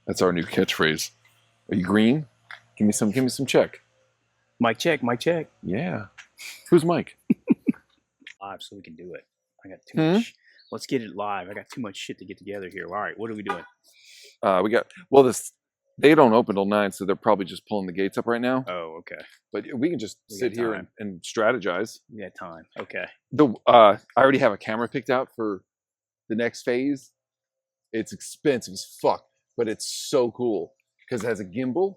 That's our new catchphrase. Are you green? Give me some check. Mic check, mic check. Yeah. Who's Mike? Live so we can do it. I got too much. Let's get it live. I got too much shit to get together here. All right, what are we doing? They don't open till 9, so they're probably just pulling the gates up right now. Oh, okay. But we can just sit here and strategize. We got time. Okay. I already have a camera picked out for the next phase. It's expensive as fuck, but it's so cool because it has a gimbal.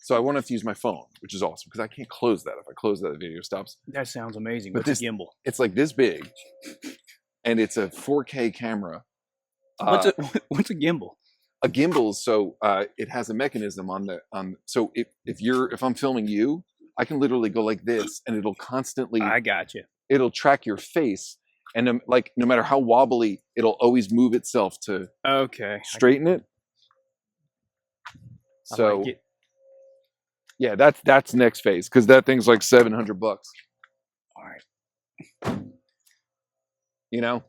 So I won't have to use my phone, which is awesome because I can't close that. If I close that, the video stops. That sounds amazing. But What's a gimbal? It's like this big, and it's a 4K camera. What's a gimbal? A gimbal, so it has a mechanism so if I'm filming you, I can literally go like this, and it'll constantly. I got you. It'll track your face, and no matter how wobbly, it'll always move itself to straighten it. So, like it. Yeah, that's next phase because that thing's like $700. All right. You know.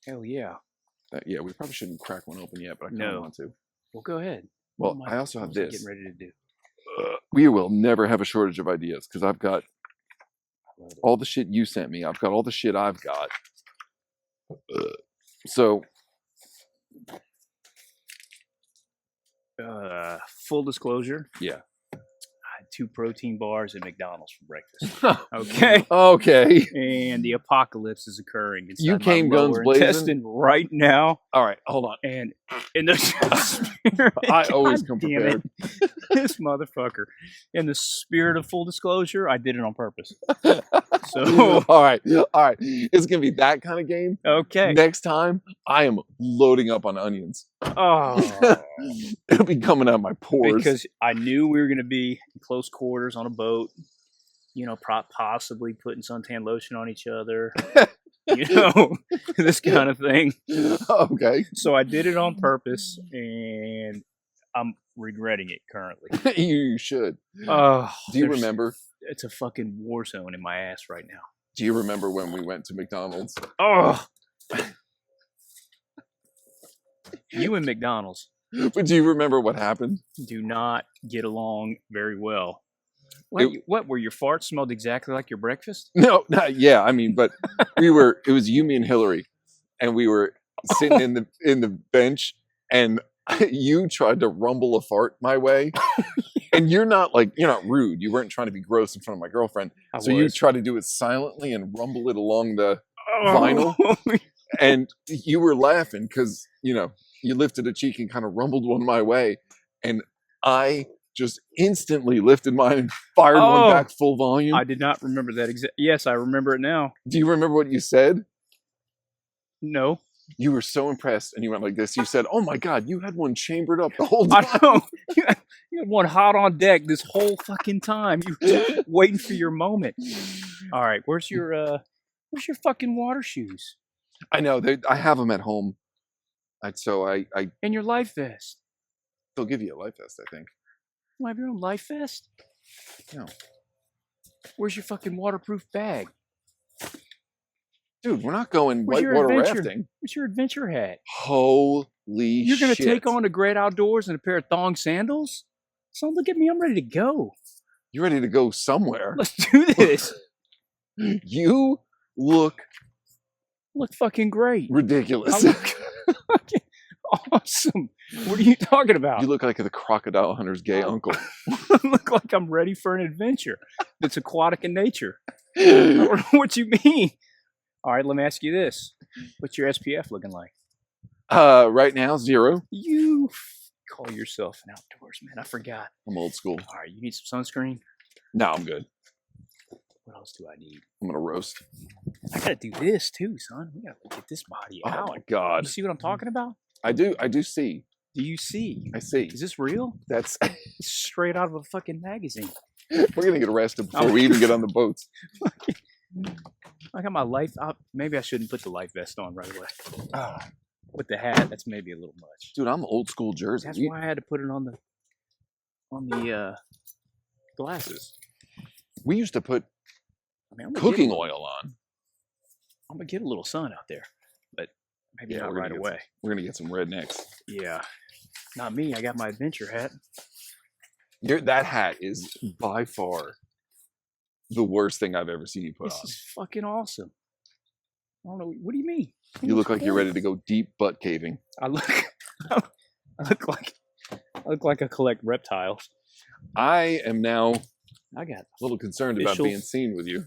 Hell yeah. Yeah, we probably shouldn't crack one open yet, but I kind of want to. Well, go ahead. Well, I also have this. Getting ready to do. We will never have a shortage of ideas because I've got all the shit you sent me. I've got all the shit I've got. So, full disclosure. Yeah. I had 2 protein bars at McDonald's for breakfast. Okay. Okay. And the apocalypse is occurring. You came guns blazing right now. All right, hold on. And in the spirit, I always come prepared. This motherfucker. In the spirit of full disclosure, I did it on purpose. So all right. It's gonna be that kind of game. Okay. Next time, I am loading up on onions. Oh, it'll be coming out of my pores because I knew we were gonna be in close quarters on a boat. You know, possibly putting suntan lotion on each other. You know, this kind of thing. Okay. So I did it on purpose, and I'm regretting it currently. You should. Do you remember? It's a fucking war zone in my ass right now. Do you remember when we went to McDonald's? Oh. You and McDonald's. But do you remember what happened? Do not get along very well. What were your farts smelled exactly like your breakfast? No, yeah. I mean, but it was you, me, and Hillary, and we were sitting in the bench, and you tried to rumble a fart my way. And you're not rude. You weren't trying to be gross in front of my girlfriend. You try to do it silently and rumble it along the vinyl. And you were laughing because, you lifted a cheek and kind of rumbled one my way. And I just instantly lifted mine and fired one back full volume. I did not remember that Yes, I remember it now. Do you remember what you said? No. You were so impressed, and you went like this. You said, "Oh my God, you had one chambered up the whole time." I know. You had one hot on deck this whole fucking time. You were waiting for your moment. All right, where's your fucking water shoes? I know. I have them at home. And your life vest. They'll give you a life vest, I think. You have your own life vest? No. Where's your fucking waterproof bag? Dude, we're not going whitewater rafting. What's your adventure hat? Holy shit. You're going to take on the great outdoors in a pair of thong sandals? So look at me. I'm ready to go. You're ready to go somewhere. Let's do this. You look fucking great. Ridiculous. I look fucking awesome. What are you talking about? You look like the crocodile hunter's gay uncle. I look like I'm ready for an adventure that's aquatic in nature. I don't know what you mean. All right, let me ask you this. What's your SPF looking like? Right now, 0. You call yourself an outdoorsman. I forgot. I'm old school. All right, you need some sunscreen? No, I'm good. What else do I need? I'm going to roast. I got to do this too, son. We got to get this body out. Oh, my God. You see what I'm talking about? I do see. Do you see? I see. Is this real? That's it's straight out of a fucking magazine. We're going to get arrested before we even get on the boats. I got my life. Maybe I shouldn't put the life vest on right away. With the hat, that's maybe a little much. Dude, I'm old school Jersey. That's why I had to put it on the glasses. We used to put cooking oil on. I'm gonna get a little sun out there, but maybe not right away. We're gonna get some rednecks. Yeah. Not me. I got my adventure hat. That hat is by far the worst thing I've ever seen you put This on. is fucking awesome. I don't know. What do you mean? You look like you're ready to go deep butt caving. I look. I look like I collect reptiles. I am now I got a little concerned about Official- being seen with you.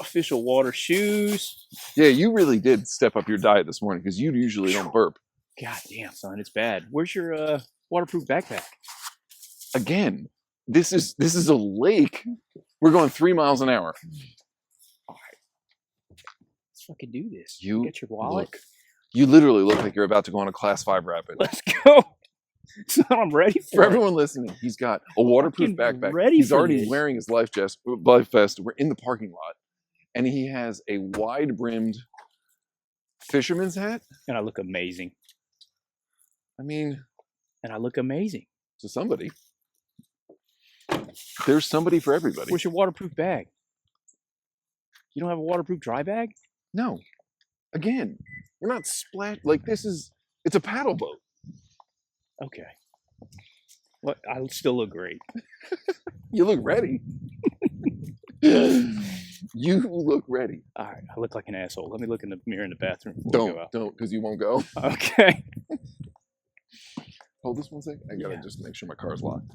official water shoes. Yeah, you really did step up your diet this morning because you usually don't burp. God damn, son, it's bad. Where's your waterproof backpack? Again, this is a lake. We're going 3 miles an hour. Let's fucking do this. You get your wallet. You literally look like you're about to go on a class 5 rapid. Let's go. Son, I'm ready For for it. everyone listening, he's got a waterproof Fucking backpack. ready He's for already this. wearing his life vest. We're in the parking lot, and he has a wide-brimmed fisherman's hat. And I look amazing. I mean, And I look amazing. to somebody, there's somebody for everybody. Where's your waterproof bag? You don't have a waterproof dry bag? No, again, we're not splat. Like it's a paddle boat. Okay. Well, I still look great. You look ready. You look ready. All right, I look like an asshole. Let me look in the mirror in the bathroom before we go out. Don't, because you won't go. Okay. Hold this one second. I gotta Yeah. just make sure my car's locked.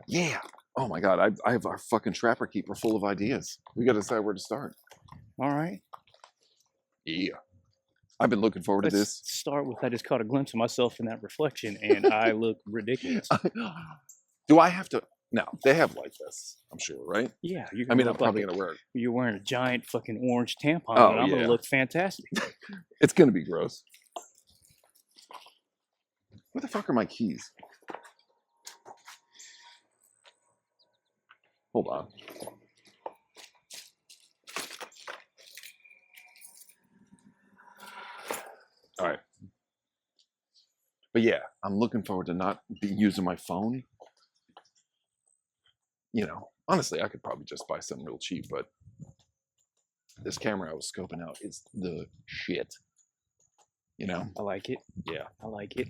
Yeah. Oh my god, I have our fucking trapper keeper full of ideas. We gotta decide where to start. All right. Yeah. I've been looking forward to Let's this. start with I just caught a glimpse of myself in that reflection and I look ridiculous. Do I have to? No, they have life vests, I'm sure, right? Yeah, you're I gonna mean, I'm look probably like gonna wear it. you're wearing a giant fucking orange tampon Oh, and I'm yeah. gonna look fantastic. It's gonna be gross. Where the fuck are my keys? Hold on. All right. But yeah, I'm looking forward to not be using my phone. You know, honestly, I could probably just buy something real cheap, but this camera I was scoping out is the shit. You know? I like it. Yeah. I like it.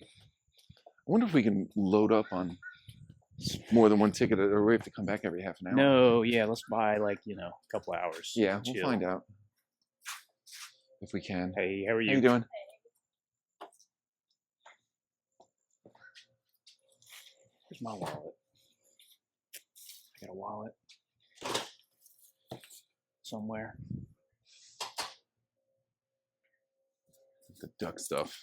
I wonder if we can load up on more than one ticket, or we have to come back every half an hour. No, yeah, let's buy like, a couple hours. Yeah, we'll Chill. find out if we can. Hey, how are How you? you doing? Where's my wallet? I got a wallet somewhere. The duck stuff.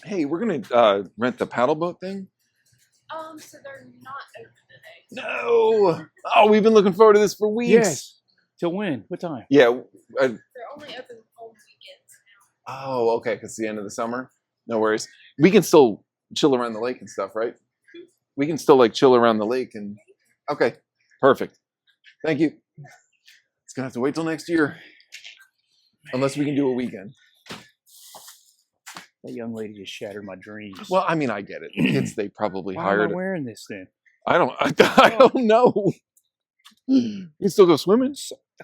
Hey, we're gonna rent the paddle boat thing. So they're not open today. No. Oh, we've been looking forward to this for weeks. Yes. Till when? What time? Yeah. They're only open on weekends now. Oh, okay. Cause it's the end of the summer. No worries. We can still chill around the lake and stuff, right? We can still like chill around the lake and. Okay. Perfect. Thank you. It's gonna have to wait till next year, unless we can do a weekend. That young lady just shattered my dreams. Well, I mean, I get it. The kids, they probably why hired. am I wearing this then? I don't know. You can still go swimming.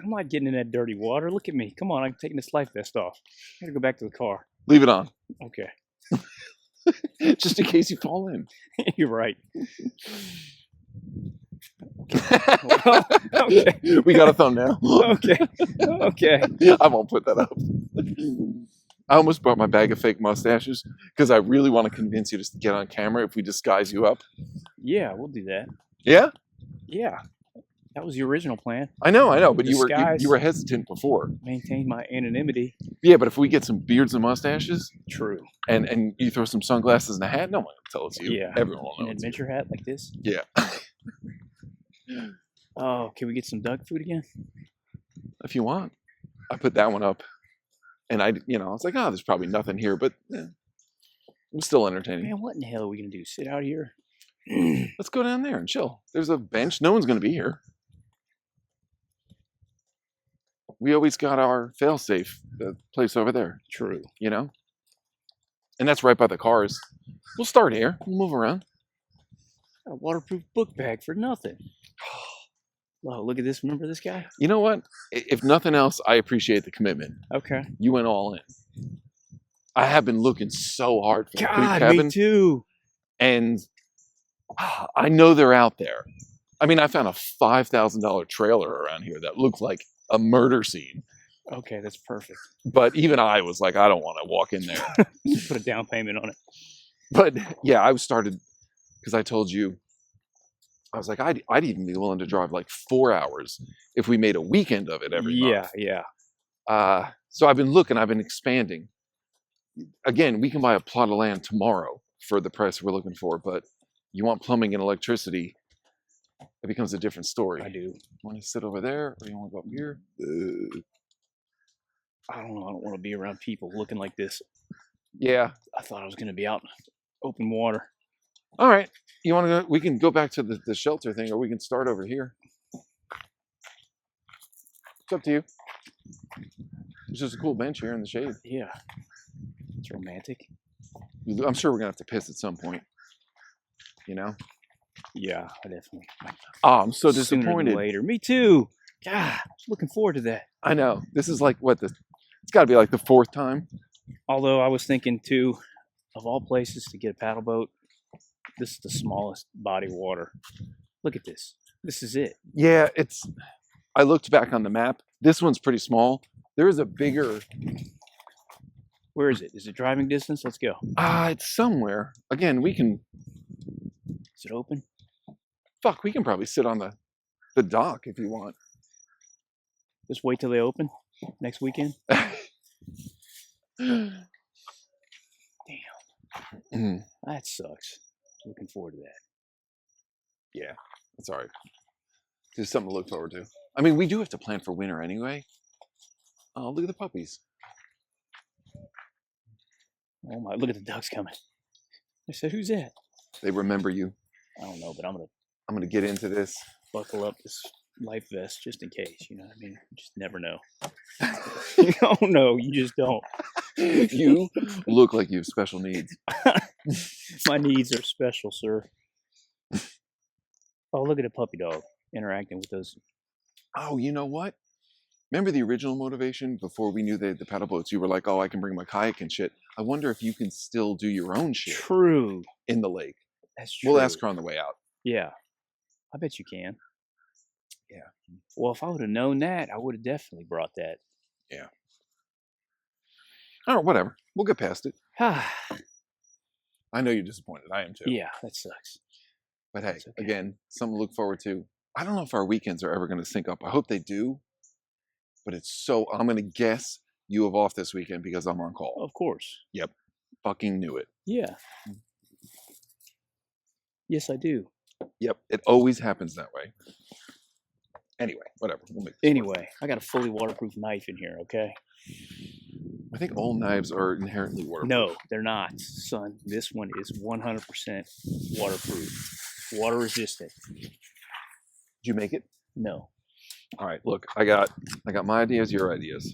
I'm not getting in that dirty water. Look at me. Come on, I'm taking this life vest off. I gotta go back to the car. Leave it on, Okay. just in case you fall in. You're right. Well, okay. We got a thumbnail. Okay. Okay. I won't put that up. I almost brought my bag of fake mustaches because I really want to convince you to get on camera if we disguise you up. Yeah, we'll do that. Yeah, Yeah. That was the original plan. I know, but you Disguise. were hesitant before. Maintain my anonymity. Yeah, but if we get some beards and mustaches True. and you throw some sunglasses and a hat, no one will tell it's you. Yeah. Everyone will An know it's you. adventure hat like this. Yeah. Oh, can we get some duck food again? If you want. I put that one up. And I was like, oh, there's probably nothing here, but it was still entertaining. Man, what in the hell are we gonna do? Sit out here? Let's go down there and chill. There's a bench. No one's going to be here. We always got our fail-safe place over there, True. you know? And that's right by the cars. We'll start here. We'll move around. Got a waterproof book bag for nothing. Oh, look at this. Remember this guy? You know what? If nothing else, I appreciate the commitment. Okay. You went all in. I have been looking so hard for the creek God, cabin, me too. and I know they're out there. I mean, I found a $5,000 trailer around here that looked like a murder scene. Okay, that's perfect. But even I was like, I don't want to walk in there. Put a down payment on it. But yeah, I started because I told you, I was like, I'd even be willing to drive like 4 hours if we made a weekend of it every month. Yeah. So I've been looking, I've been expanding. Again, we can buy a plot of land tomorrow for the price we're looking for, but you want plumbing and electricity, it becomes a different story. I do. You want to sit over there or you want to go up here? I don't know. I don't want to be around people looking like this. Yeah. I thought I was going to be out in open water. All right. You want to go? We can go back to the shelter thing, or we can start over here. It's up to you. It's just a cool bench here in the shade. Yeah. It's romantic. I'm sure we're gonna have to piss at some point. You know? Yeah, I definitely. Oh, I'm so Sooner than disappointed. later. Me too. God, I was looking forward to that. I know. This is like what it's got to be like the 4th time. Although I was thinking too, of all places to get a paddle boat, this is the smallest body of water. Look at this. This is it. Yeah, I looked back on the map. This one's pretty small. There is a bigger. Where is it? Is it driving distance? Let's go. It's somewhere. Again, we can. Is it open? Fuck, we can probably sit on the dock if you want. Just wait till they open next weekend. Mm. That sucks. Looking forward to that. Yeah, that's all right. Just something to look forward to. I mean, we do have to plan for winter anyway. Oh, look at the puppies. Oh my! Look at the ducks coming. I said, "Who's that?" They remember you. I don't know, but I'm gonna I'm gonna get into this. buckle up this life vest just in case. You know what I mean? You just never know. You don't know. You just don't. You look like you have special needs. My needs are special, sir. Oh, look at a puppy dog interacting with those. Oh, you know what? Remember the original motivation before we knew the paddle boats? You were like, "Oh, I can bring my kayak and shit." I wonder if you can still do your own shit True. in the lake. That's true. We'll ask her on the way out. Yeah, I bet you can. Yeah. Well, if I would have known that, I would have definitely brought that. Oh, whatever. We'll get past it. Yeah, I know you're disappointed. I am too. that sucks. But hey, It's okay. again, something to look forward to. I don't know if our weekends are ever going to sync up. I hope they do. But I'm going to guess you have off this weekend because I'm on call. Of course. Fucking knew it. Yeah. Yes, I do. Yep. It always happens that way. Anyway, whatever. We'll make this work. Anyway, I got a fully waterproof knife in here, okay? I think all knives are inherently waterproof. No, they're not, son. This one is 100% waterproof. Water resistant. Did you make it? No. All right. Look, I got my ideas, your ideas.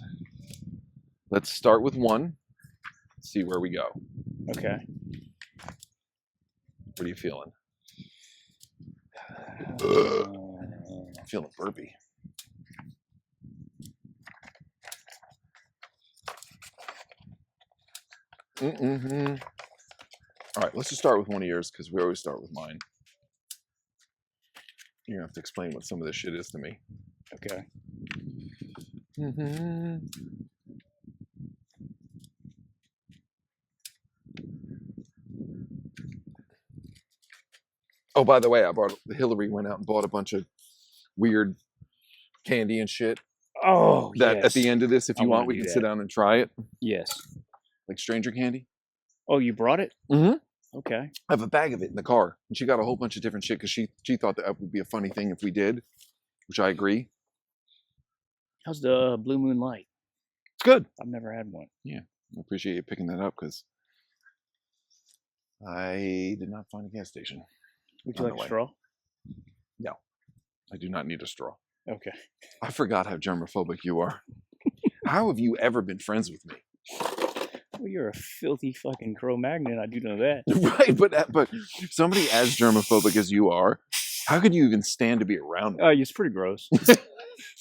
Let's start with one. See where we go. Okay. What are you feeling? I'm feeling burpy. Mm-hmm. All right, let's just start with one of yours because we always start with mine. You're gonna have to explain what some of this shit is to me. Okay. Mm-hmm. Oh, by the way, Hillary went out and bought a bunch of weird candy and shit. Oh, That yes. at the end of this, if I you wanna want, we do can that. sit down and try it, Yes. like stranger candy. Oh, you brought it? Mm-hmm. Okay. I have a bag of it in the car, and she got a whole bunch of different shit because she thought that would be a funny thing if we did, which I agree. How's the Blue Moon Light? It's good. I've never had one. I appreciate you picking that up because I did not find a gas station. Would you On like the a way. straw? I do not need a straw. Okay. I forgot how germophobic you are. How have you ever been friends with me? Well, you're a filthy fucking Cro-Magnon. I do know that. Right, but somebody as germophobic as you are, how could you even stand to be around me? Oh, it's pretty gross.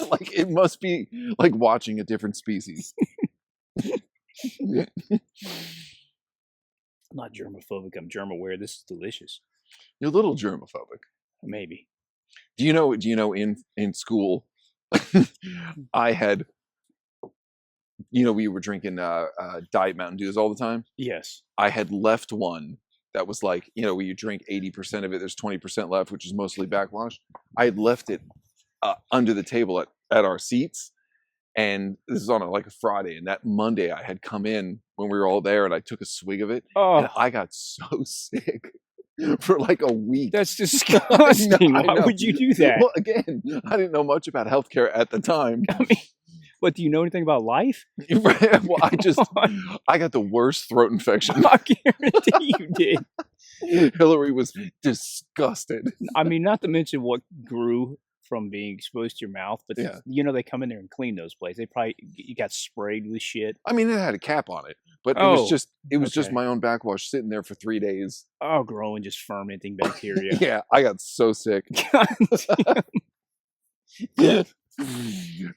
Like it must be like watching a different species. I'm not germophobic. I'm germ aware. This is delicious. You're a little germophobic. Maybe. Do you know in school I had, we were drinking Diet Mountain Dews all the time. Yes. I had left one that was like, where you drink 80% of it, there's 20% left, which is mostly backwash. I had left it under the table at our seats. And this is on like a Friday. And that Monday I had come in when we were all there and I took a swig of it. Oh, And I got so sick for like a week. that's disgusting. I Why know. would you do that? Well, again, I didn't know much about healthcare at the time. I mean, what, do you know anything about life? Well, I got the worst throat infection. I guarantee you did. Hillary was disgusted. I mean, not to mention what grew from being exposed to your mouth, but Yeah. they come in there and clean those places. They probably you got sprayed with shit. I mean, it had a cap on it, but it Oh, was just okay. my own backwash sitting there for 3 days. Oh, growing just fermenting bacteria. Yeah, I got so sick. God damn.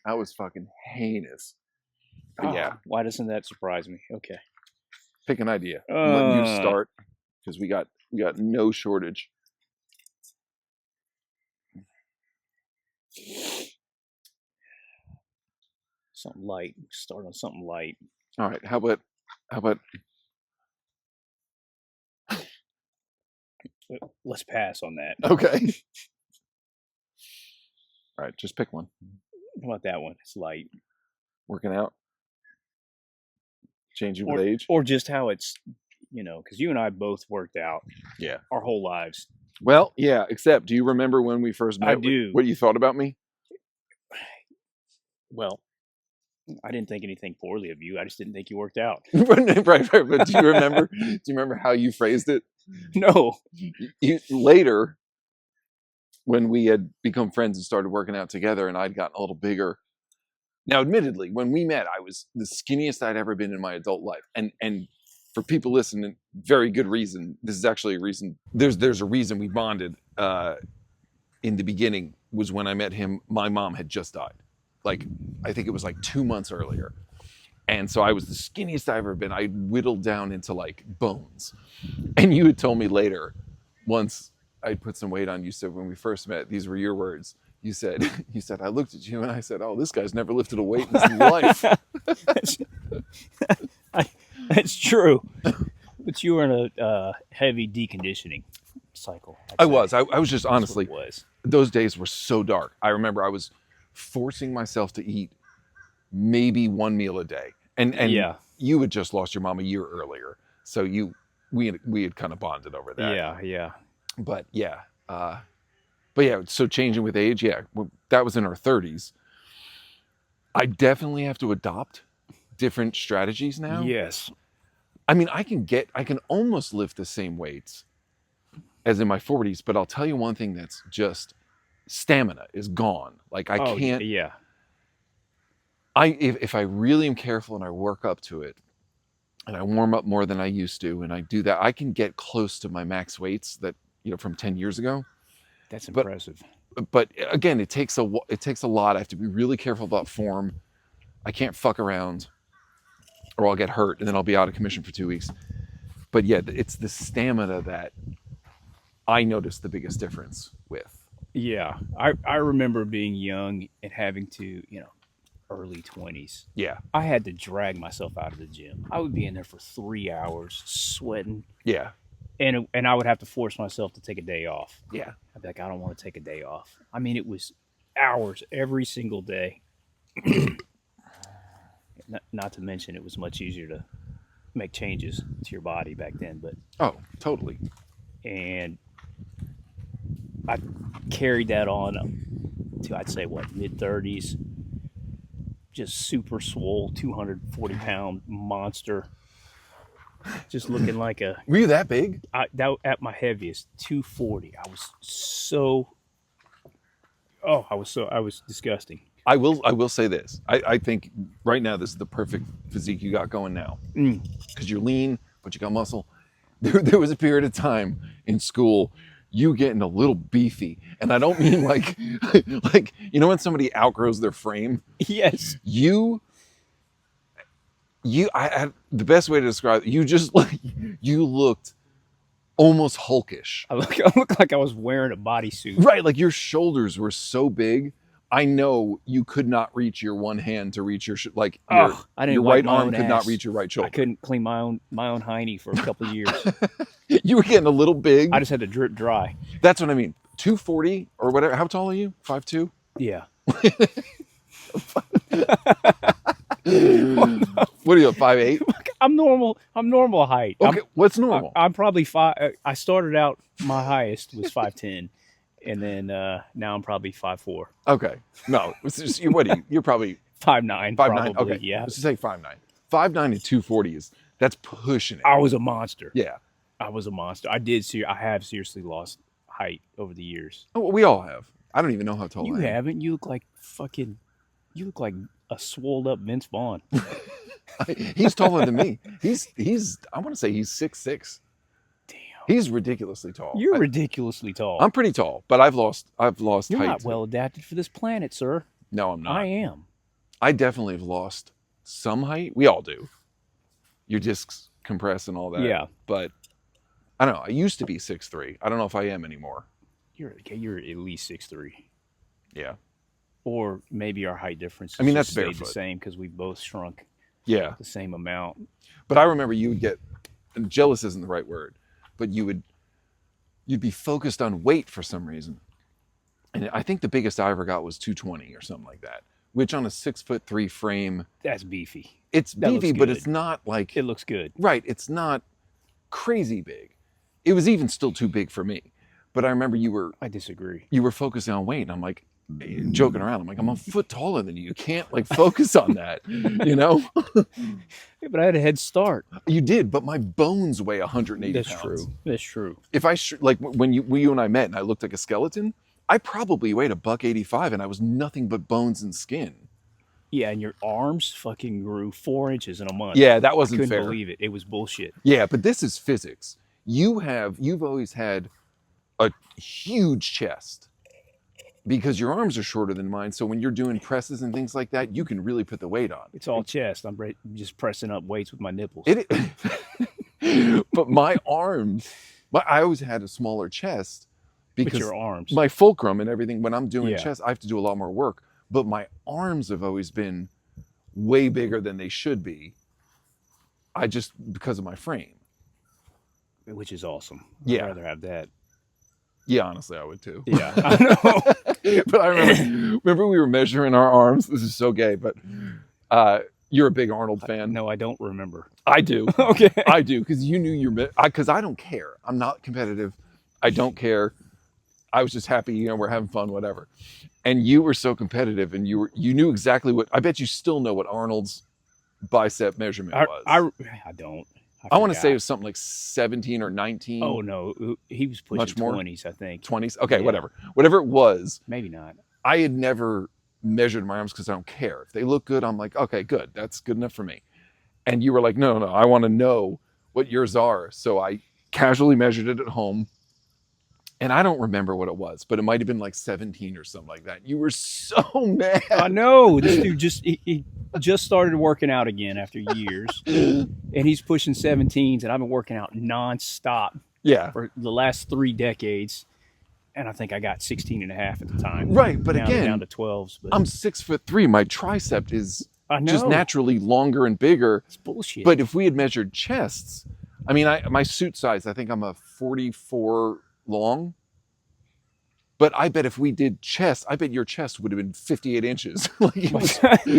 That was fucking heinous. But yeah, Why doesn't that surprise me? Okay. pick an idea. I'm letting you Uh. start because we got no shortage. Something light. Start on something light. All right, how about Let's pass on that. okay? All right, just pick one. How about that one? It's light. Working out, changing with age. Or just how it's, because you and I both worked out. Yeah. Our whole lives. Well, yeah. Except, do you remember when we first met? I do. What you thought about me? Well, I didn't think anything poorly of you. I just didn't think you worked out. right. But do you remember? Do you remember how you phrased it? No. Later, when we had become friends and started working out together, and I'd gotten a little bigger. Now, admittedly, when we met, I was the skinniest I'd ever been in my adult life, and for people listening, very good reason. This is actually a reason. There's a reason we bonded. In the beginning was when I met him. My mom had just died. Like, I think it was like 2 months earlier. And so I was the skinniest I've ever been. I whittled down into like bones. And you had told me later, once I'd put some weight on, you said when we first met, these were your words. You said, I looked at you and I said, oh, this guy's never lifted a weight in his life. That's true. But you were in a heavy deconditioning cycle. I was just That's what honestly, it was. those days were so dark. I remember I was forcing myself to eat maybe one meal a day. And Yeah. you had just lost your mom a year earlier. So we had kind of bonded over that. Yeah. But yeah. So changing with age, that was in our 30s. I definitely have to adopt different strategies now. Yes. I mean, I can almost lift the same weights as in my 40s, but I'll tell you one thing that's just stamina is gone. Like I can't. Yeah. If I really am careful and I work up to it and I warm up more than I used to and I do that, I can get close to my max weights that, from 10 years ago. That's But- impressive. But again, it takes a lot. I have to be really careful about form. I can't fuck around or I'll get hurt and then I'll be out of commission for 2 weeks. But yeah, it's the stamina that I noticed the biggest difference with. Yeah. I remember being young and having to, early 20s. Yeah. I had to drag myself out of the gym. I would be in there for 3 hours sweating, Yeah. and I would have to force myself to take a day off. Yeah. I'd be like, I don't want to take a day off. I mean, it was hours every single day. Not to mention, it was much easier to make changes to your body back then. Oh, totally. And I carried that on to, I'd say, mid 30s. Just super swole, 240-pound monster. Just looking like a... Were you that big? at my heaviest, 240. I was so... Oh, I was disgusting. I will say this. I think right now this is the perfect physique you got going now. Because you're lean, but you got muscle. There was a period of time in school you getting a little beefy. And I don't mean like when somebody outgrows their frame. Yes. You, The best way to describe it, you looked almost hulkish. I look like I was wearing a bodysuit. Right, like your shoulders were so big. I know you could not reach your one hand to reach your I didn't your wipe right my arm own could not ass. reach your right I shoulder. couldn't clean my own hiney for a couple of years. You were getting a little big. I just had to drip dry. That's what I mean. 240 or whatever. How tall are you? 5'2"? Yeah. What are you, 5'8"? I'm normal. I'm normal height. Okay, what's normal? I'm probably five. I started out, my highest was 5'10", and then now I'm probably 5'4", Okay. No, it's just, what are you? You're probably 5'9", 5'9". probably. Okay. Yeah. Let's just say 5'9". 5'9" and 240 that's pushing it. I was a monster. Yeah. I was a monster. I have seriously lost height over the years. Oh, we all have. I don't even know how tall You I am. haven't. You look like fucking. You look like a swolled up Vince Vaughn. He's taller than me. He's I want to say he's 6'6". Damn. He's ridiculously tall. You're ridiculously tall. I'm pretty tall, but I've lost You're height. not too. well adapted for this planet, sir. No, I'm not. I am. I definitely have lost some height. We all do. Your discs compress and all that. Yeah. But I don't know. I used to be 6'3". I don't know if I am anymore. You're at least 6'3". Yeah. Or maybe our height difference. I mean, just that's stayed the barefoot. same because we both shrunk Yeah. the same amount. But I remember you would get, and jealous isn't the right word, but you'd be focused on weight for some reason. And I think the biggest I ever got was 220 or something like that, which on a 6'3" frame, That's beefy. it's That looks beefy, but good. it's not like, It looks good. right, it's not crazy big. It was even still too big for me. But I remember you I disagree. were focusing on weight, and I'm like, joking around. I'm like, I'm a foot taller than you. You can't like focus on that, you know? Yeah, but I had a head start. You did, but my bones weigh 180 That's pounds. true. That's true. If I like when you and I met and I looked like a skeleton, I probably weighed $185 and I was nothing but bones and skin. Yeah, and your arms fucking grew 4 inches in a month. Yeah, that I wasn't couldn't fair. believe it. It was bullshit. Yeah, but this is physics. You've always had a huge chest because your arms are shorter than mine. So when you're doing presses and things like that, you can really put the weight on. It's all chest. I'm just pressing up weights with my nipples. But my arms, I always had a smaller chest with because your arms. my fulcrum and everything, when I'm doing Yeah. chest, I have to do a lot more work. But my arms have always been way bigger than they should be. Because of my frame. Which is awesome. Yeah. I'd rather have that. Yeah, honestly, I would too. Yeah, I know. But I remember we were measuring our arms. This is so gay, but you're a big Arnold fan. No, I don't remember. I do. Okay. I do, because you knew because I don't care. I'm not competitive. I don't care. I was just happy, we're having fun, whatever. And you were so competitive, and you knew exactly what. I bet you still know what Arnold's bicep measurement was. I don't. I want to say it forgot. was something like 17 or 19. Oh no, he was pushing Much more? 20s, I think. 20s. Okay, Yeah. whatever it was. Maybe not. I had never measured my arms because I don't care. If they look good, I'm like, okay, good. That's good enough for me. And you were like, no, I want to know what yours are. So I casually measured it at home. And I don't remember what it was, but it might have been like 17 or something like that. You were so mad. I know this dude he just started working out again after years, and he's pushing 17s, and I've been working out nonstop Yeah. for the last 3 decades, and I think I got 16 and a half at the time. Right. But Now they're down to 12s. But I'm 6'3". My tricep is I know just naturally longer and bigger. it's bullshit. But if we had measured chests, I mean, my suit size, I think I'm a 44 long. But I bet if we did chest, I bet your chest would have been 58 inches. Like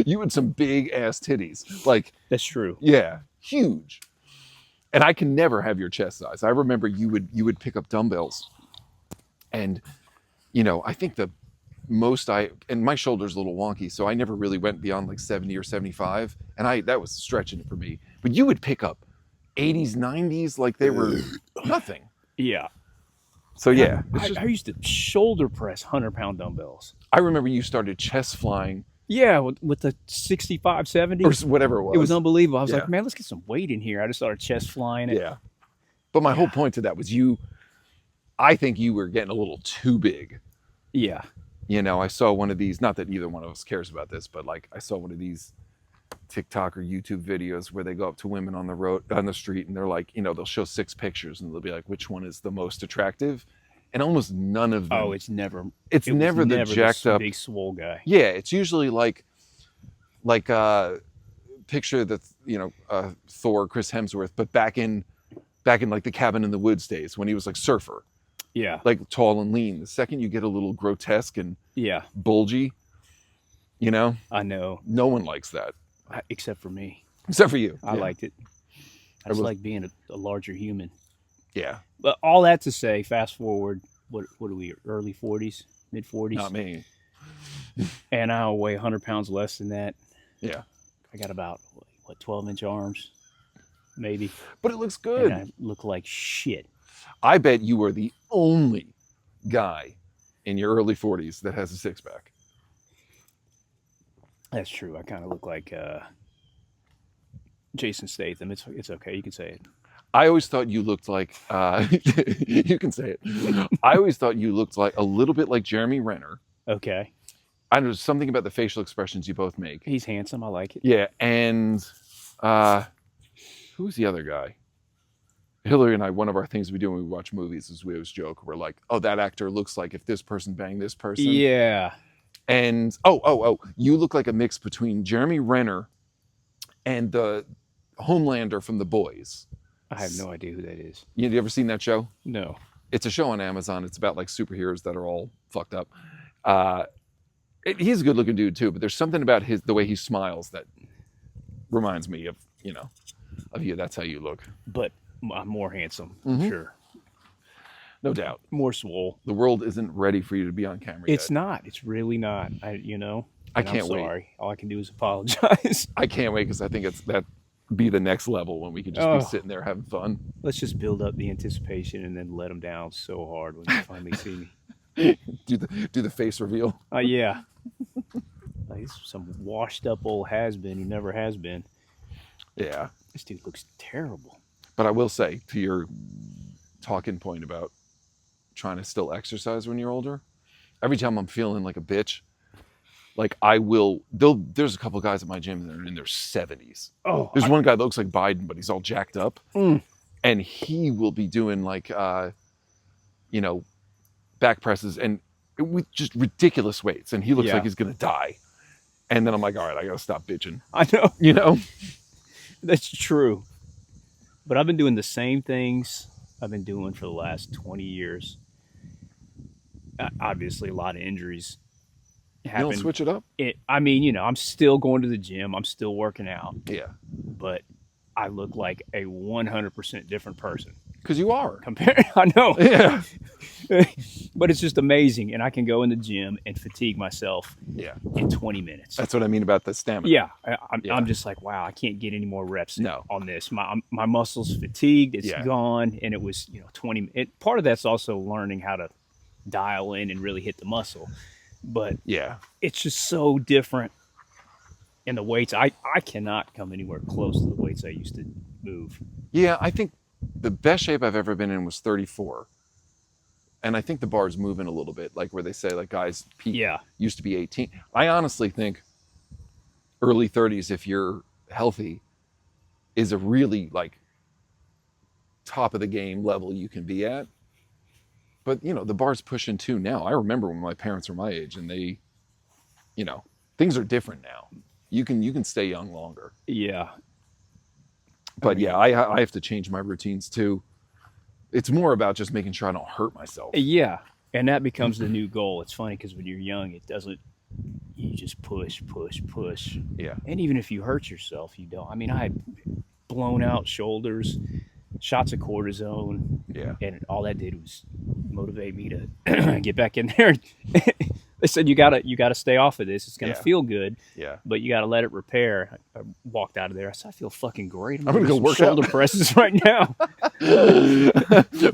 you had some big ass titties. Like, That's true. yeah, huge. And I can never have your chest size. I remember you would pick up dumbbells, and I think the most and my shoulder's a little wonky, so I never really went beyond like 70 or 75, and that was stretching it for me. But you would pick up 80s, 90s like they were nothing. Yeah. So yeah, I used to shoulder press 100-pound dumbbells. I remember you started chest flying Yeah, with the 65, 70. or whatever it was. It was unbelievable. I was Yeah. like, man, let's get some weight in here. I just started chest flying it. Yeah. But my whole point to that was I think you were getting a little too big. Yeah. I saw one of these, not that either one of us cares about this, but like I saw one of these TikTok or YouTube videos where they go up to women on the road, on the street, and they're like, they'll show 6 pictures and they'll be like, which one is the most attractive? And almost none of them. Oh, it's never the jacked up big swole guy. Yeah, it's usually like picture that Thor, Chris Hemsworth, but back in like the Cabin in the Woods days when he was like surfer, Yeah. like tall and lean. The second you get a little grotesque and Yeah. bulgy, I know. no one likes that Except for me. except for you. I Yeah. liked it. I just like being a larger human. Yeah, But all that to say, fast forward, what are we, early 40s, mid 40s? not me. And I weigh 100 pounds less than that. Yeah, I got about, 12-inch arms, maybe. but it looks good. And I look like shit. I bet you are the only guy in your early 40s that has a 6-pack. That's true. I kind of look like Jason Statham. It's okay. You can say it. I always thought you looked like, you can say it. I always thought you looked like a little bit like Jeremy Renner. Okay. I know something about the facial expressions you both make. He's handsome. I like it. Yeah, and who's the other guy? Hillary and I, one of our things we do when we watch movies is we always joke. We're like, oh, that actor looks like if this person banged this person. Yeah. And you look like a mix between Jeremy Renner and the Homelander from The Boys. I have no idea who that is. You ever seen that show? No. It's a show on Amazon. It's about like superheroes that are all fucked up. He's a good looking dude too, but there's something about the way he smiles that reminds me of you. That's how you look. But I'm more handsome, Mhm. sure. No doubt. More swole. The world isn't ready for you to be on camera It's yet. not. It's really not. I And can't I'm wait. sorry. All I can do is apologize. I can't wait because I think that be the next level when we can just Oh. be sitting there having fun. Let's just build up the anticipation and then let them down so hard when you finally see me. Do the face reveal. Yeah. Like, this is some washed up old has-been who never has been. Yeah. This dude looks terrible. But I will say, to your talking point about trying to still exercise when you're older, every time I'm feeling like a bitch, like there's a couple guys at my gym that are in their 70s. Oh, There's one guy that looks like Biden, but he's all jacked up. Mm. And he will be doing like, back presses and with just ridiculous weights. And he looks Yeah. like he's going to die. And then I'm like, all right, I got to stop bitching. I know. You know? That's true. But I've been doing the same things I've been doing for the last 20 years. Obviously, a lot of injuries You happen. don't switch it up? I'm still going to the gym. I'm still working out. Yeah. But I look like a 100% different person. Because you are. I know. Yeah. But it's just amazing. And I can go in the gym and fatigue myself Yeah. in 20 minutes. That's what I mean about the stamina. Yeah, Yeah. I'm just like, wow, I can't get any more reps No. on this. My muscles fatigued, it's Yeah. gone, and it was 20. Part of that's also learning how to dial in and really hit the muscle, but Yeah. it's just so different. And the weights, I cannot come anywhere close to the weights I used to move. Yeah, I think the best shape I've ever been in was 34. And I think the bar's moving a little bit, like where they say like guys peak Yeah, used to be 18. I honestly think early 30s, if you're healthy, is a really like top of the game level you can be at. But the bar's pushing 2 now. I remember when my parents were my age and they, things are different now. You can stay young longer. yeah. But yeah, I have to change my routines too. It's more about just making sure I don't hurt myself. Yeah, and that becomes the new goal. It's funny because when you're young, it doesn't. You just push. Yeah. And even if you hurt yourself, you don't. I had blown out shoulders, shots of cortisone, Yeah. and all that did was motivate me to get back in there. They said you gotta stay off of this. It's gonna Yeah. feel good, Yeah. but you gotta let it repair. I walked out of there. I said, I feel fucking great. I'm gonna do go some work out. shoulder presses right now.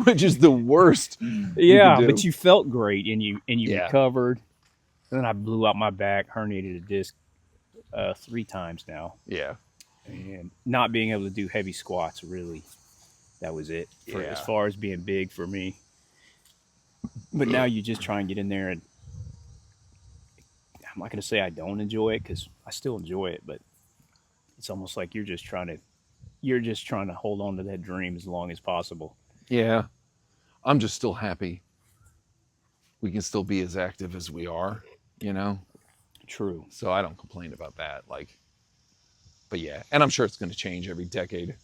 Which is the worst. Yeah, do. but you felt great and you Yeah. recovered. Then I blew out my back, herniated a disc 3 times now, Yeah. and not being able to do heavy squats, really, that was it for, Yeah. as far as being big for me. But now you just try and get in there, and I'm not going to say I don't enjoy it because I still enjoy it, but it's almost like you're just trying to hold on to that dream as long as possible. Yeah. I'm just still happy we can still be as active as we are, you know? True. So I don't complain about that. Like, but yeah, and I'm sure it's going to change every decade.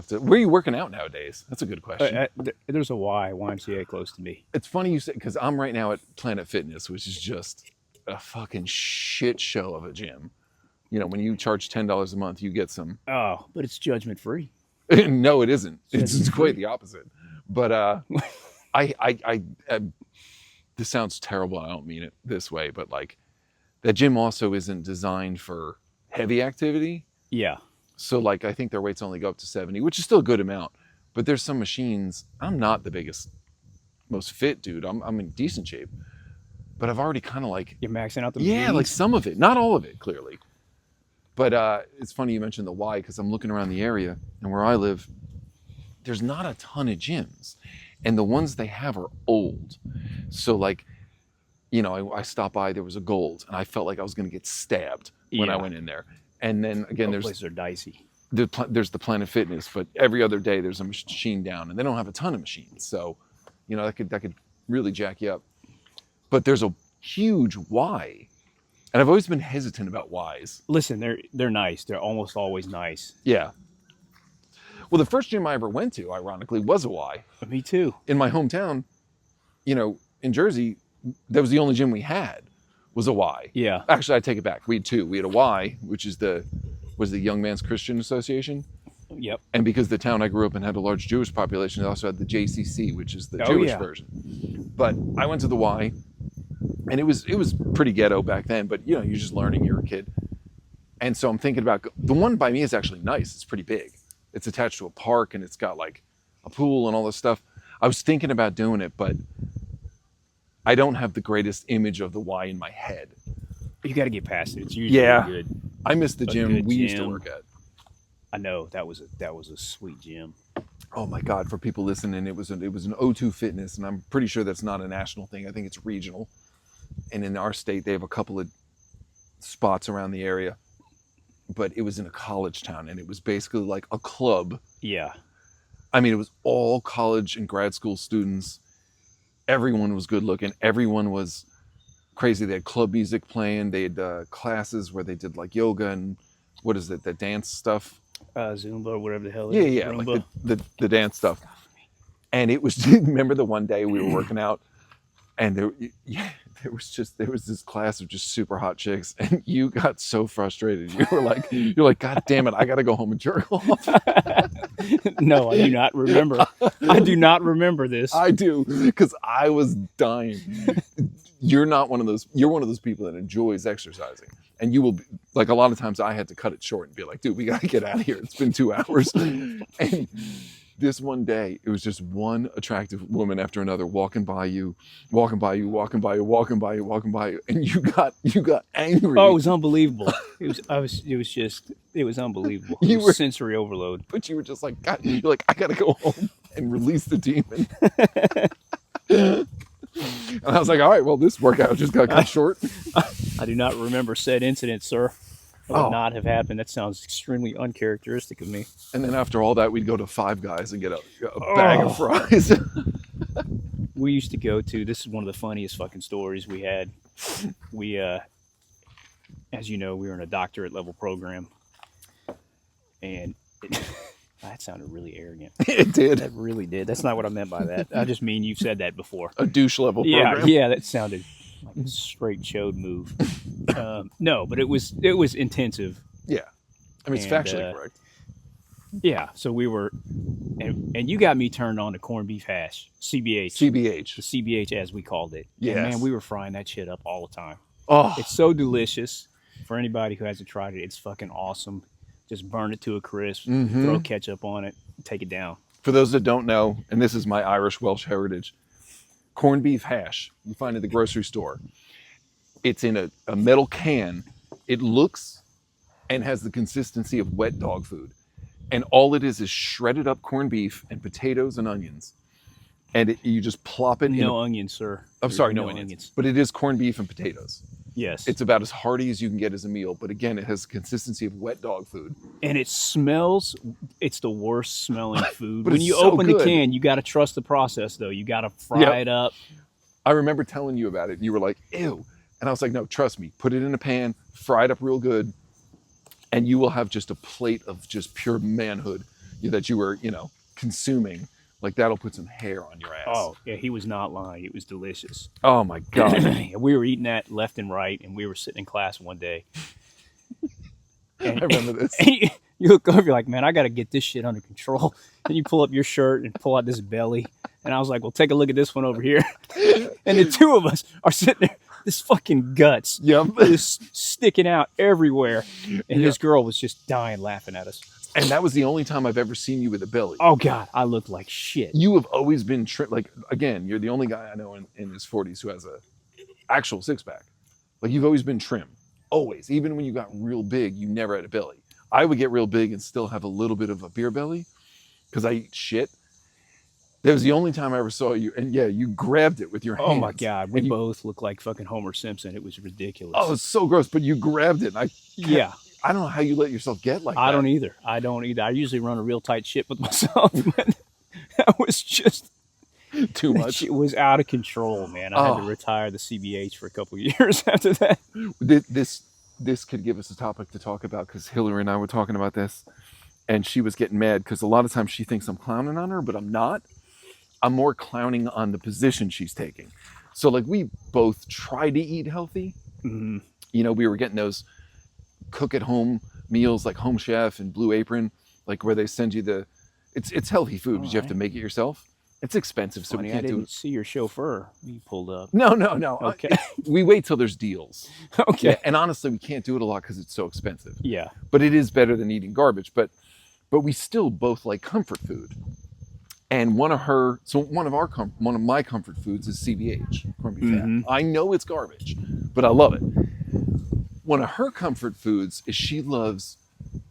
Where are you working out nowadays? That's a good question. There's a YMCA close to me. It's funny you say, because I'm right now at Planet Fitness, which is just a fucking shit show of a gym. You know, when you charge $10 a month, you get some. Oh, but it's judgment free. No, it isn't. It's quite the opposite. But this sounds terrible. I don't mean it this way, but like that gym also isn't designed for heavy activity. Yeah. So like I think their weights only go up to 70, which is still a good amount. But there's some machines. I'm not the biggest, most fit dude. I'm in decent shape, but I've already kind of like You're maxing out the like machines? some of it, not all of it, clearly. But it's funny you mentioned the Y because I'm looking around the area and where I live, there's not a ton of gyms, and the ones they have are old. So like, you know, I stopped by. There was a Gold, and I felt like I was going to get stabbed when I went in there. And then again, Those places are dicey. there's the Planet Fitness, but every other day there's a machine down, and they don't have a ton of machines. So, you know, that could really jack you up. But there's a huge Y, and I've always been hesitant about Ys. Listen, they're nice. They're almost always nice. Yeah. Well, the first gym I ever went to, ironically, was a Y. Me too. In my hometown, you know, in Jersey, that was the only gym we had, was a Y. Yeah. Actually, I take it back. We had two. We had a Y, which was the Young Man's Christian Association. Yep. And because the town I grew up in had a large Jewish population, they also had the JCC, which is the Jewish version. But I went to the Y, and it was pretty ghetto back then, but you know, you're just learning, you're a kid. And so I'm thinking about, the one by me is actually nice. It's pretty big. It's attached to a park, and it's got like a pool and all this stuff. I was thinking about doing it, but I don't have the greatest image of the Y in my head. You got to get past it. It's usually good. I miss the gym we used to work at. I know that was a sweet gym. Oh my God! For people listening, it was an O2 Fitness, and I'm pretty sure that's not a national thing. I think it's regional. And in our state, they have a couple of spots around the area. But it was in a college town, and it was basically like a club. Yeah. I mean, it was all college and grad school students. Everyone was good looking. Everyone was crazy. They had club music playing. They had classes where they did like yoga and what is it, the dance stuff? Zumba or whatever the hell it is. Yeah, Roomba. like the dance stuff. And it was, remember the one day we were working out, and there was this class of just super hot chicks, and you got so frustrated. You're like, God damn it, I gotta go home and jerk off. No, I do not remember. I do not remember this. I do, because I was dying. You're one of those people that enjoys exercising. And you will be, like, a lot of times I had to cut it short and be like, dude, we gotta get out of here. It's been 2 hours. And this one day, it was just one attractive woman after another walking by you, and you got angry. Oh, it was unbelievable. It was unbelievable. It was sensory overload. But you were just like, God, you're like, I gotta go home and release the demon. And I was like, all right, well, this workout just got cut short. I do not remember said incident, sir. It would not have happened. That sounds extremely uncharacteristic of me. And then after all that, we'd go to Five Guys and get a bag of fries. We used to go to, this is one of the funniest fucking stories we had. We, as you know, we were in a doctorate level program. And that sounded really arrogant. It did. That really did. That's not what I meant by that. I just mean you've said that before. A douche level program. Yeah, that sounded like a straight chode move. No, but it was intensive. Yeah. I mean, it's factually correct. Yeah, so we were, and you got me turned on to corned beef hash, CBH. CBH. The CBH as we called it. Yes. And man, we were frying that shit up all the time. Oh. It's so delicious. For anybody who hasn't tried it, it's fucking awesome. Just burn it to a crisp, throw ketchup on it, take it down. For those that don't know, and this is my Irish Welsh heritage, corned beef hash, you find at the grocery store. It's in a metal can. It looks and has the consistency of wet dog food. And all it is shredded up corned beef and potatoes and onions. And you just plop it in. No onions, sir. I'm sorry, no onions. But it is corned beef and potatoes. Yes. It's about as hearty as you can get as a meal, but again, it has the consistency of wet dog food. And it smells, it's the worst smelling food. But When it's you so open good. the can, you got to trust the process, though. You got to fry Yep. it up. I remember telling you about it. You were like, ew. And I was like, no, trust me. Put it in a pan, fry it up real good, and you will have just a plate of just pure manhood that you were, consuming. Like, that'll put some hair on your ass. Oh, yeah, he was not lying. It was delicious. Oh, my God. We were eating that left and right, and we were sitting in class one day. And, I remember this. and you look over, you're like, man, I got to get this shit under control. And you pull up your shirt and pull out this belly. And I was like, well, take a look at this one over here. And the two of us are sitting there, this fucking guts Yep. just sticking out everywhere. And Yeah. this girl was just dying laughing at us. And that was the only time I've ever seen you with a belly. Oh, God, I looked like shit. You have always been like, again, you're the only guy I know in his 40s who has a actual six-pack. Like, you've always been trim. Always. Even when you got real big, you never had a belly. I would get real big and still have a little bit of a beer belly because I eat shit. That was the only time I ever saw you. And yeah, you grabbed it with your hands. Oh, my God. We And you- both looked like fucking Homer Simpson. It was ridiculous. Oh, it's so gross. But you grabbed it. And yeah. I don't know how you let yourself get like that. I don't either. I usually run a real tight ship with myself. But that was just Too that much. shit was out of control, man. I had to Oh. retire the CBH for a couple of years after that. This could give us a topic to talk about because Hillary and I were talking about this, and she was getting mad because a lot of times she thinks I'm clowning on her, but I'm not. I'm more clowning on the position she's taking. So like we both try to eat healthy. Mhm. We were getting those cook at home meals like Home Chef and Blue Apron, like where they send you it's healthy food, but you have to make it yourself. It's expensive, so Funny, we I can't do didn't it. see your chauffeur. You pulled up. No. Okay. We wait till there's deals. Okay. Yeah, and honestly, we can't do it a lot because it's so expensive. Yeah. But it is better than eating garbage. But we still both like comfort food. And one of my comfort foods is CBH, corned beef hash. Mhm. I know it's garbage, but I love it. One of her comfort foods is she loves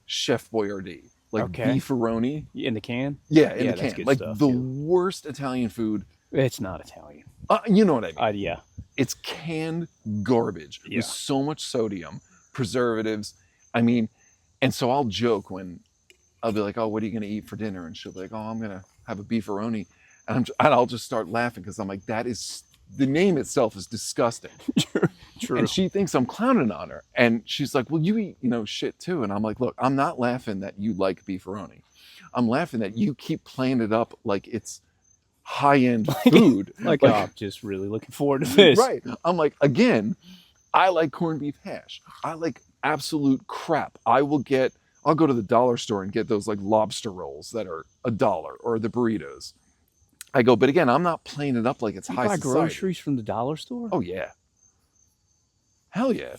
Chef Boyardee, like Okay. beefaroni. In the can? Yeah, in Yeah, the that's can, good like stuff, the yeah. worst Italian food. It's not Italian. You know what I mean? Yeah. It's canned garbage Yeah. with so much sodium, preservatives. I mean, and so I'll joke when I'll be like, "Oh, what are you going to eat for dinner?" And she'll be like, "Oh, I'm going to have a beefaroni," and I'll just start laughing because I'm like, "That is the name itself is disgusting." True. And she thinks I'm clowning on her, and she's like, "Well, you eat, shit too." And I'm like, "Look, I'm not laughing that you like beefaroni. I'm laughing that you keep playing it up like it's high-end food." like, oh, I'm just really looking forward to this. Right. I'm like, again, I like corned beef hash. I like absolute crap. I'll go to the dollar store and get those like lobster rolls that are $1 or the burritos. I go, but again, I'm not playing it up like it's You high buy society. groceries from the dollar store? Oh yeah. Hell yeah.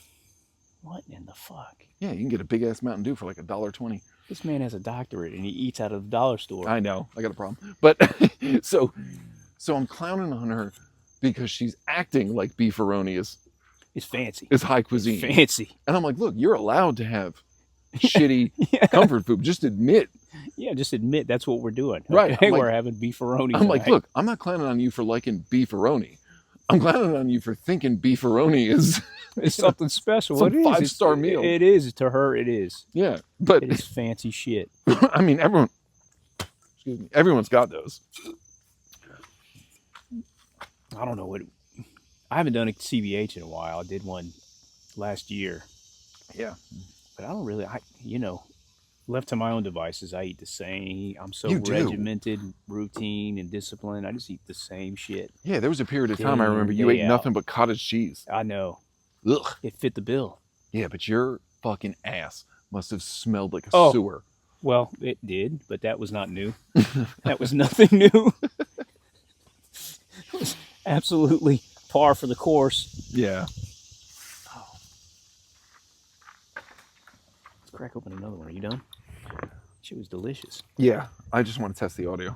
What in the fuck? Yeah, you can get a big ass Mountain Dew for like $1.20. This man has a doctorate and he eats out of the dollar store. I know, I got a problem. But so I'm clowning on her because she's acting like beefaroni It's fancy. is high cuisine. Fancy. And I'm like, look, you're allowed to have shitty Yeah. comfort food. Just admit. Yeah, just admit that's what we're doing. Right, Okay? I'm like- We're having beefaroni. I'm like, tonight. look, I'm not clowning on you for liking beefaroni. I'm clowning on you for thinking beefaroni is, it's something special. Some It is. It's- five-star meal. It is. To her, it is. yeah. But It is fancy shit. I mean, everyone's got those. I don't know what. I haven't done a CBH in a while. I did one last year. Yeah. But I don't really. Left to my own devices, I eat the same. I'm so You do. regimented, routine, and disciplined. I just eat the same shit. Yeah, there was a period of time I Day in, remember you day ate out. nothing but cottage cheese. I know. Ugh. It fit the bill. Yeah, but your fucking ass must have smelled like a Oh. sewer. Well, it did, but that was not new. That was nothing new. It was absolutely par for the course. Yeah. Let's crack open another one. Are you done? She was delicious. Yeah. I just want to test the audio.